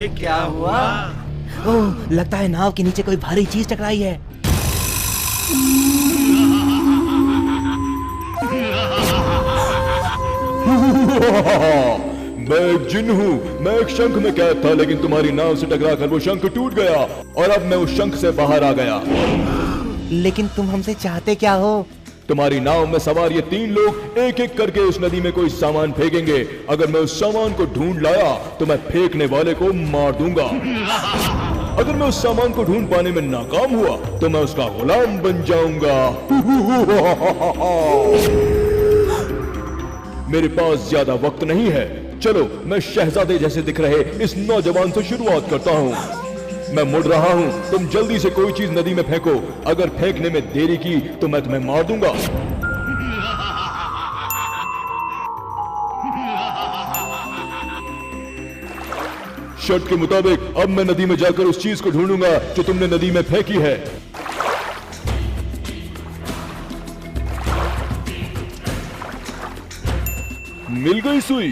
ये क्या हुआ? ओह, लगता है नाव के नीचे कोई भारी चीज टकराई है। मैं एक जिन हूँ। मैं एक शंख में कैद था, लेकिन तुम्हारी नाव से टकराकर वो शंख टूट गया और अब मैं उस शंख से बाहर आ गया। लेकिन तुम हमसे चाहते क्या हो? तुम्हारी नाव में सवार ये 3 लोग एक एक करके उस नदी में कोई सामान फेंकेंगे। अगर मैं उस सामान को ढूंढ लाया तो मैं फेंकने वाले को मार दूंगा। अगर मैं उस सामान को ढूंढ पाने में नाकाम हुआ तो मैं उसका गुलाम बन जाऊंगा। मेरे पास ज्यादा वक्त नहीं है। चलो, मैं शहजादे जैसे दिख रहे इस नौजवान से शुरुआत करता हूँ। मैं मुड़ रहा हूँ, तुम जल्दी से कोई चीज नदी में फेंको। अगर फेंकने में देरी की तो मैं तुम्हें मार दूंगा। शर्त के मुताबिक अब मैं नदी में जाकर उस चीज को ढूंढूंगा जो तुमने नदी में फेंकी है। मिल गई सुई।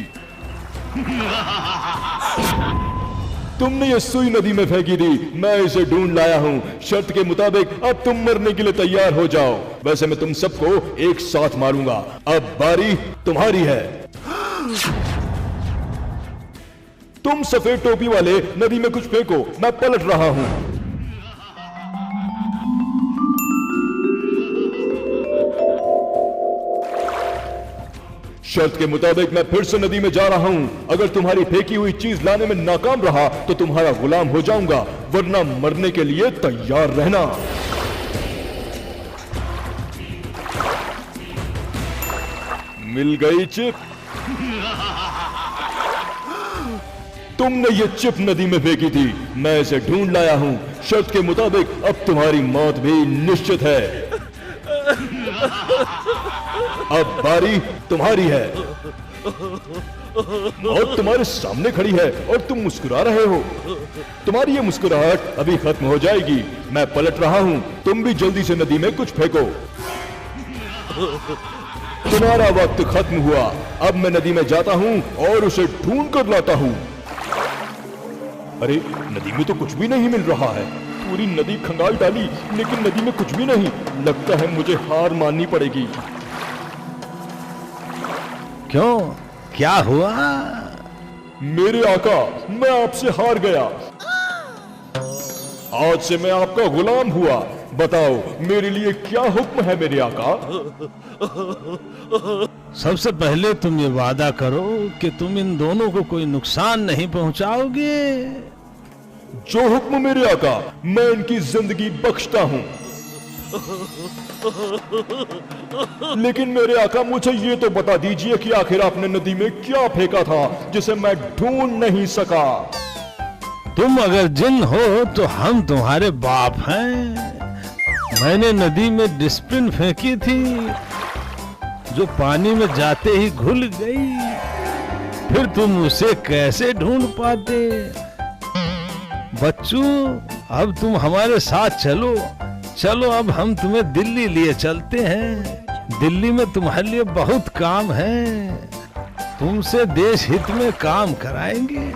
तुमने ये सुई नदी में फेंकी थी, मैं इसे ढूंढ लाया हूं। शर्त के मुताबिक अब तुम मरने के लिए तैयार हो जाओ। वैसे मैं तुम सबको एक साथ मारूंगा। अब बारी तुम्हारी है। तुम सफेद टोपी वाले नदी में कुछ फेंको, मैं पलट रहा हूं। शर्त के मुताबिक मैं फिर से नदी में जा रहा हूं। अगर तुम्हारी फेंकी हुई चीज लाने में नाकाम रहा तो तुम्हारा गुलाम हो जाऊंगा, वरना मरने के लिए तैयार रहना। मिल गई चिप। तुमने ये चिप नदी में फेंकी थी, मैं इसे ढूंढ लाया हूं। शर्त के मुताबिक अब तुम्हारी मौत भी निश्चित है। अब बारी तुम्हारी है। मौत तुम्हारे सामने खड़ी है और तुम मुस्कुरा रहे हो। तुम्हारी ये मुस्कुराहट अभी खत्म हो जाएगी। मैं पलट रहा हूं, तुम भी जल्दी से नदी में कुछ फेंको। तुम्हारा वक्त खत्म हुआ। अब मैं नदी में जाता हूं और उसे ढूंढ कर लाता हूं। अरे, नदी में तो कुछ भी नहीं मिल रहा है। पूरी नदी खंगाल डाली, लेकिन नदी में कुछ भी नहीं। लगता है मुझे हार माननी पड़ेगी। क्यों? क्या हुआ? मेरे आका, मैं आपसे हार गया। आज से मैं आपका गुलाम हुआ। बताओ, मेरे लिए क्या हुक्म है मेरे आका? सबसे पहले तुम ये वादा करो कि तुम इन दोनों को कोई नुकसान नहीं पहुंचाओगे। जो हुक्म मेरे आका, मैं इनकी जिंदगी बख्शता हूं। लेकिन मेरे आका, मुझे ये तो बता दीजिए कि आखिर आपने नदी में क्या फेंका था जिसे मैं ढूंढ नहीं सका? तुम अगर जिन हो तो हम तुम्हारे बाप हैं। मैंने नदी में डिस्प्रिन फेंकी थी जो पानी में जाते ही घुल गई। फिर तुम उसे कैसे ढूंढ पाते? बच्चों, अब तुम हमारे साथ चलो। चलो, अब हम तुम्हें दिल्ली लिए चलते हैं। दिल्ली में तुम्हारे लिए बहुत काम है। तुमसे देश हित में काम कराएंगे।